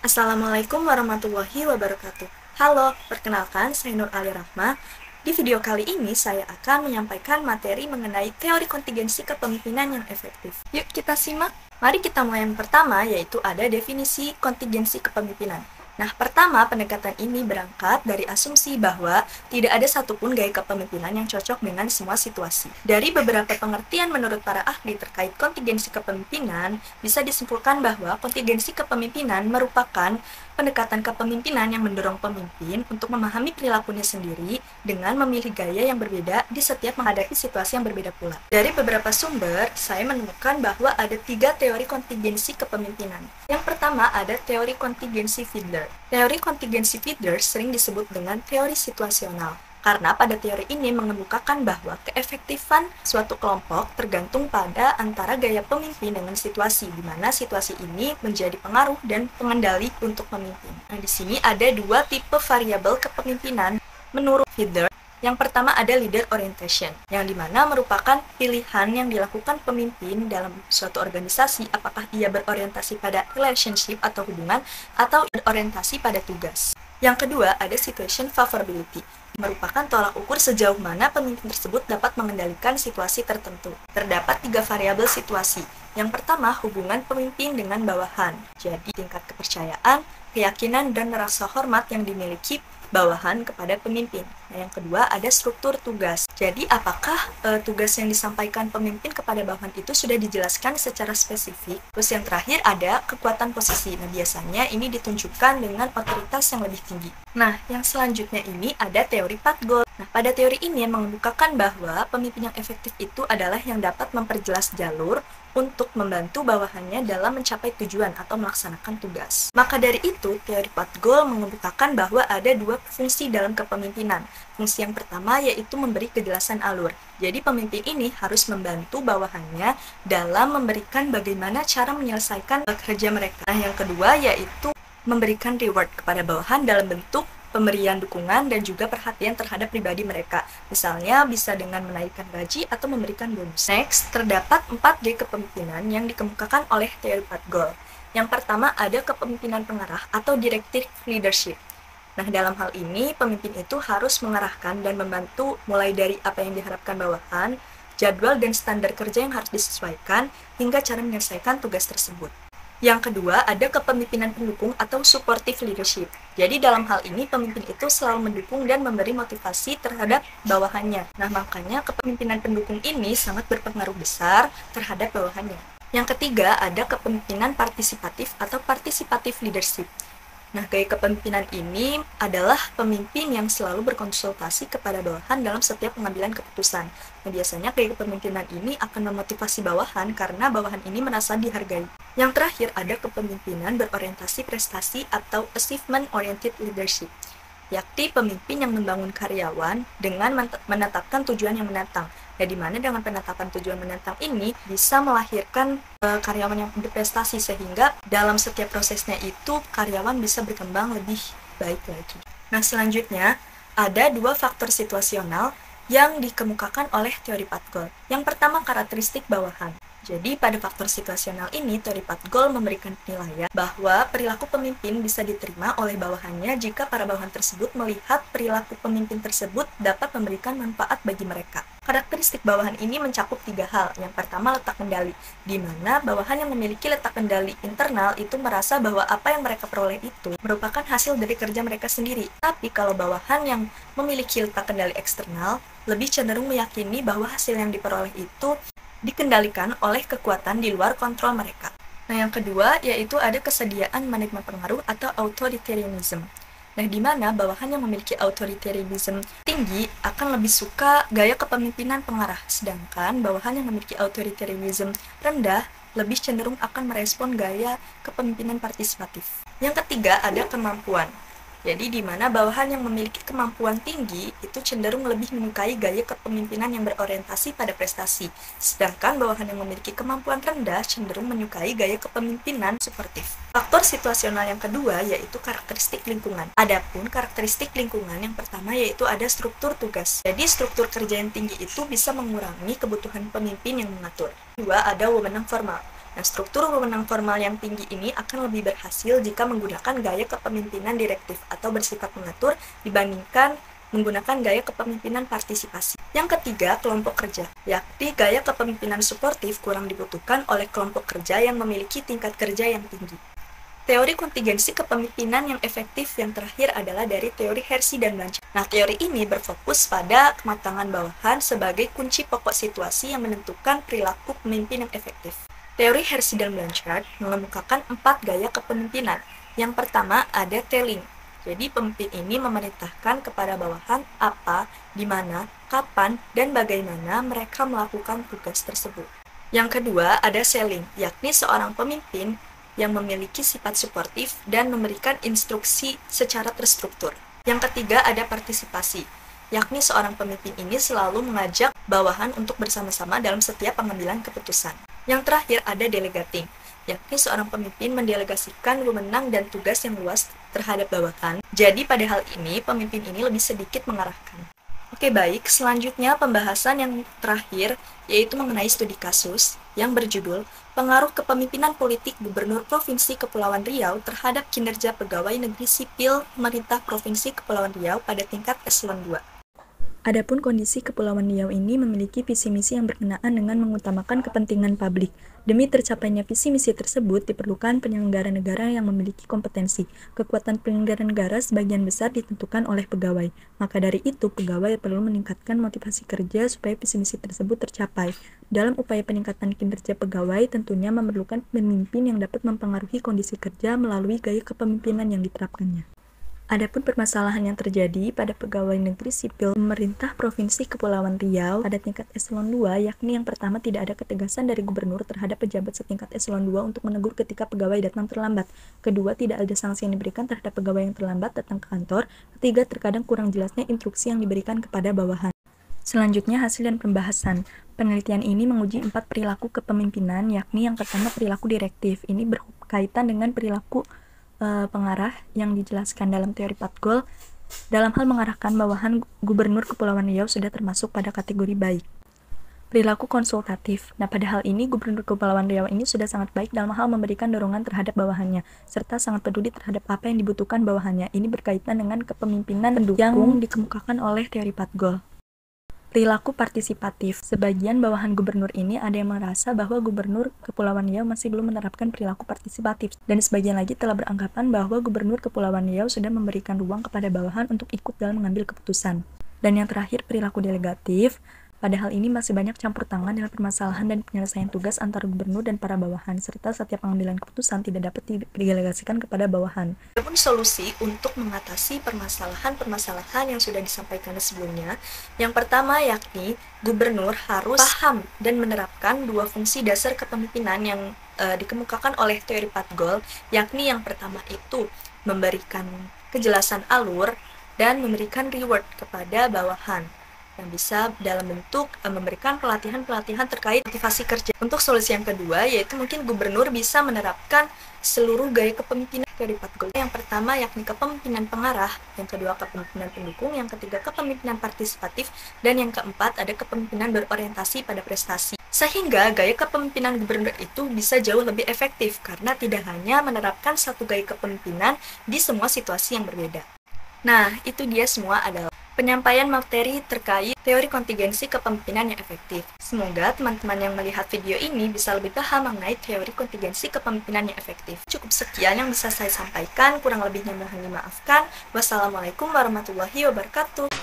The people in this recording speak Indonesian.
Assalamualaikum warahmatullahi wabarakatuh. Halo, perkenalkan saya Nur Ali Rahma. Di video kali ini saya akan menyampaikan materi mengenai teori kontingensi kepemimpinan yang efektif. Yuk kita simak. Mari kita mulai yang pertama, yaitu ada definisi kontingensi kepemimpinan. Nah, pertama, pendekatan ini berangkat dari asumsi bahwa tidak ada satupun gaya kepemimpinan yang cocok dengan semua situasi. Dari beberapa pengertian menurut para ahli terkait kontingensi kepemimpinan, bisa disimpulkan bahwa kontingensi kepemimpinan merupakan pendekatan kepemimpinan yang mendorong pemimpin untuk memahami perilakunya sendiri dengan memilih gaya yang berbeda di setiap menghadapi situasi yang berbeda pula. Dari beberapa sumber, saya menemukan bahwa ada 3 teori kontingensi kepemimpinan. Yang pertama ada teori kontingensi Fiedler. Teori kontingensi Fiedler sering disebut dengan teori situasional, karena pada teori ini mengemukakan bahwa keefektifan suatu kelompok tergantung pada antara gaya pemimpin dengan situasi, di mana situasi ini menjadi pengaruh dan pengendali untuk pemimpin. Nah, di sini ada 2 tipe variabel kepemimpinan menurut Fiedler. Yang pertama ada leader orientation, yang dimana merupakan pilihan yang dilakukan pemimpin dalam suatu organisasi, apakah ia berorientasi pada relationship atau hubungan, atau berorientasi pada tugas. Yang kedua ada situation favorability, merupakan tolak ukur sejauh mana pemimpin tersebut dapat mengendalikan situasi tertentu. Terdapat 3 variabel situasi. Yang pertama, hubungan pemimpin dengan bawahan, jadi tingkat kepercayaan, keyakinan, dan rasa hormat yang dimiliki bawahan kepada pemimpin. Nah, yang kedua ada struktur tugas. Jadi apakah tugas yang disampaikan pemimpin kepada bawahan itu sudah dijelaskan secara spesifik? Terus yang terakhir ada kekuatan posisi. Nah, biasanya ini ditunjukkan dengan otoritas yang lebih tinggi. Nah, yang selanjutnya ini ada teori Patgol. Nah, pada teori ini mengemukakan bahwa pemimpin yang efektif itu adalah yang dapat memperjelas jalur untuk membantu bawahannya dalam mencapai tujuan atau melaksanakan tugas. Maka dari itu, teori Patgol mengemukakan bahwa ada 2 fungsi dalam kepemimpinan. Fungsi yang pertama yaitu memberi kejelasan alur. Jadi pemimpin ini harus membantu bawahannya dalam memberikan bagaimana cara menyelesaikan kerja mereka. Nah, yang kedua yaitu memberikan reward kepada bawahan dalam bentuk pemberian dukungan dan juga perhatian terhadap pribadi mereka. Misalnya bisa dengan menaikkan gaji atau memberikan bonus. Next, terdapat 4G kepemimpinan yang dikemukakan oleh teori Patgol. Yang pertama ada kepemimpinan pengarah atau directive leadership. Nah, dalam hal ini pemimpin itu harus mengarahkan dan membantu mulai dari apa yang diharapkan bawahan, jadwal dan standar kerja yang harus disesuaikan, hingga cara menyelesaikan tugas tersebut. Yang kedua, ada kepemimpinan pendukung atau supportive leadership. Jadi dalam hal ini, pemimpin itu selalu mendukung dan memberi motivasi terhadap bawahannya. Nah, makanya kepemimpinan pendukung ini sangat berpengaruh besar terhadap bawahannya. Yang ketiga, ada kepemimpinan partisipatif atau participative leadership. Nah, gaya kepemimpinan ini adalah pemimpin yang selalu berkonsultasi kepada bawahan dalam setiap pengambilan keputusan. Nah, biasanya gaya kepemimpinan ini akan memotivasi bawahan karena bawahan ini merasa dihargai. Yang terakhir ada kepemimpinan berorientasi prestasi atau achievement-oriented leadership, yakni pemimpin yang membangun karyawan dengan menetapkan tujuan yang menantang. Nah, di mana dengan penetapan tujuan menantang ini bisa melahirkan karyawan yang berprestasi, sehingga dalam setiap prosesnya itu karyawan bisa berkembang lebih baik lagi. Nah, selanjutnya ada 2 faktor situasional yang dikemukakan oleh teori Patgol. Yang pertama, karakteristik bawahan. Jadi, pada faktor situasional ini, teori Patgol memberikan penilaian bahwa perilaku pemimpin bisa diterima oleh bawahannya jika para bawahan tersebut melihat perilaku pemimpin tersebut dapat memberikan manfaat bagi mereka. Karakteristik bawahan ini mencakup 3 hal. Yang pertama, letak kendali, di mana bawahan yang memiliki letak kendali internal itu merasa bahwa apa yang mereka peroleh itu merupakan hasil dari kerja mereka sendiri. Tapi kalau bawahan yang memiliki letak kendali eksternal, lebih cenderung meyakini bahwa hasil yang diperoleh itu dikendalikan oleh kekuatan di luar kontrol mereka. Nah, yang kedua yaitu ada kesediaan manajemen pengaruh atau authoritarianism. Nah, di mana bawahan yang memiliki authoritarianism tinggi akan lebih suka gaya kepemimpinan pengarah, sedangkan bawahan yang memiliki authoritarianism rendah lebih cenderung akan merespon gaya kepemimpinan partisipatif. Yang ketiga ada kemampuan. Jadi di mana bawahan yang memiliki kemampuan tinggi itu cenderung lebih menyukai gaya kepemimpinan yang berorientasi pada prestasi, sedangkan bawahan yang memiliki kemampuan rendah cenderung menyukai gaya kepemimpinan suportif. Faktor situasional yang kedua yaitu karakteristik lingkungan. Adapun karakteristik lingkungan yang pertama yaitu ada struktur tugas. Jadi struktur kerja yang tinggi itu bisa mengurangi kebutuhan pemimpin yang mengatur. Kedua ada wewenang formal. Nah, struktur wewenang formal yang tinggi ini akan lebih berhasil jika menggunakan gaya kepemimpinan direktif atau bersifat mengatur dibandingkan menggunakan gaya kepemimpinan partisipasi. Yang ketiga, kelompok kerja, yakni gaya kepemimpinan suportif kurang dibutuhkan oleh kelompok kerja yang memiliki tingkat kerja yang tinggi. Teori kontingensi kepemimpinan yang efektif yang terakhir adalah dari teori Hersey dan Blanchard. Nah, teori ini berfokus pada kematangan bawahan sebagai kunci pokok situasi yang menentukan perilaku pemimpin yang efektif. Teori Hersey dan Blanchard mengemukakan 4 gaya kepemimpinan. Yang pertama ada telling. Jadi, pemimpin ini memerintahkan kepada bawahan apa, di mana, kapan, dan bagaimana mereka melakukan tugas tersebut. Yang kedua ada selling, yakni seorang pemimpin yang memiliki sifat suportif dan memberikan instruksi secara terstruktur. Yang ketiga ada partisipasi, yakni seorang pemimpin ini selalu mengajak bawahan untuk bersama-sama dalam setiap pengambilan keputusan. Yang terakhir ada delegating, yakni seorang pemimpin mendelegasikan wewenang dan tugas yang luas terhadap bawahan. Jadi pada hal ini, pemimpin ini lebih sedikit mengarahkan. Oke, baik. Selanjutnya pembahasan yang terakhir yaitu mengenai studi kasus yang berjudul Pengaruh Kepemimpinan Politik Gubernur Provinsi Kepulauan Riau terhadap Kinerja Pegawai Negeri Sipil Pemerintah Provinsi Kepulauan Riau pada tingkat eselon 2. Adapun kondisi Kepulauan Riau ini memiliki visi misi yang berkenaan dengan mengutamakan kepentingan publik. Demi tercapainya visi misi tersebut diperlukan penyelenggara negara yang memiliki kompetensi. Kekuatan penyelenggara negara sebagian besar ditentukan oleh pegawai. Maka dari itu, pegawai perlu meningkatkan motivasi kerja supaya visi misi tersebut tercapai. Dalam upaya peningkatan kinerja pegawai, tentunya memerlukan pemimpin yang dapat mempengaruhi kondisi kerja melalui gaya kepemimpinan yang diterapkannya. Adapun permasalahan yang terjadi pada pegawai negeri sipil pemerintah Provinsi Kepulauan Riau pada tingkat eselon 2, yakni yang pertama tidak ada ketegasan dari gubernur terhadap pejabat setingkat eselon 2 untuk menegur ketika pegawai datang terlambat. Kedua, tidak ada sanksi yang diberikan terhadap pegawai yang terlambat datang ke kantor. Ketiga, terkadang kurang jelasnya instruksi yang diberikan kepada bawahan. Selanjutnya, hasil dan pembahasan. Penelitian ini menguji 4 perilaku kepemimpinan, yakni yang pertama perilaku direktif. Ini berkaitan dengan perilaku pengarah yang dijelaskan dalam teori Patgol dalam hal mengarahkan bawahan Gubernur Kepulauan Riau sudah termasuk pada kategori baik. Perilaku konsultatif. Nah, pada hal ini Gubernur Kepulauan Riau ini sudah sangat baik dalam hal memberikan dorongan terhadap bawahannya serta sangat peduli terhadap apa yang dibutuhkan bawahannya. Ini berkaitan dengan kepemimpinan pendukung yang dikemukakan oleh teori Patgol. Perilaku partisipatif. Sebagian bawahan gubernur ini ada yang merasa bahwa Gubernur Kepulauan Riau masih belum menerapkan perilaku partisipatif, dan sebagian lagi telah beranggapan bahwa Gubernur Kepulauan Riau sudah memberikan ruang kepada bawahan untuk ikut dalam mengambil keputusan. Dan yang terakhir, perilaku delegatif. Pada hal ini masih banyak campur tangan dalam permasalahan dan penyelesaian tugas antara gubernur dan para bawahan, serta setiap pengambilan keputusan tidak dapat didelegasikan kepada bawahan. Adapun solusi untuk mengatasi permasalahan-permasalahan yang sudah disampaikan sebelumnya, yang pertama yakni gubernur harus paham dan menerapkan 2 fungsi dasar kepemimpinan yang dikemukakan oleh teori Patgol, yakni yang pertama itu memberikan kejelasan alur dan memberikan reward kepada bawahan, yang bisa dalam bentuk memberikan pelatihan-pelatihan terkait motivasi kerja. Untuk solusi yang kedua, yaitu mungkin gubernur bisa menerapkan seluruh gaya kepemimpinan dari Patgol. Yang pertama yakni kepemimpinan pengarah, yang kedua kepemimpinan pendukung, yang ketiga kepemimpinan partisipatif, dan yang keempat ada kepemimpinan berorientasi pada prestasi. Sehingga gaya kepemimpinan gubernur itu bisa jauh lebih efektif karena tidak hanya menerapkan satu gaya kepemimpinan di semua situasi yang berbeda. Nah, itu dia semua adalah penyampaian materi terkait teori kontingensi kepemimpinan yang efektif. Semoga teman-teman yang melihat video ini bisa lebih paham mengenai teori kontingensi kepemimpinan yang efektif. Cukup sekian yang bisa saya sampaikan, kurang lebihnya mohon dimaafkan. Wassalamualaikum warahmatullahi wabarakatuh.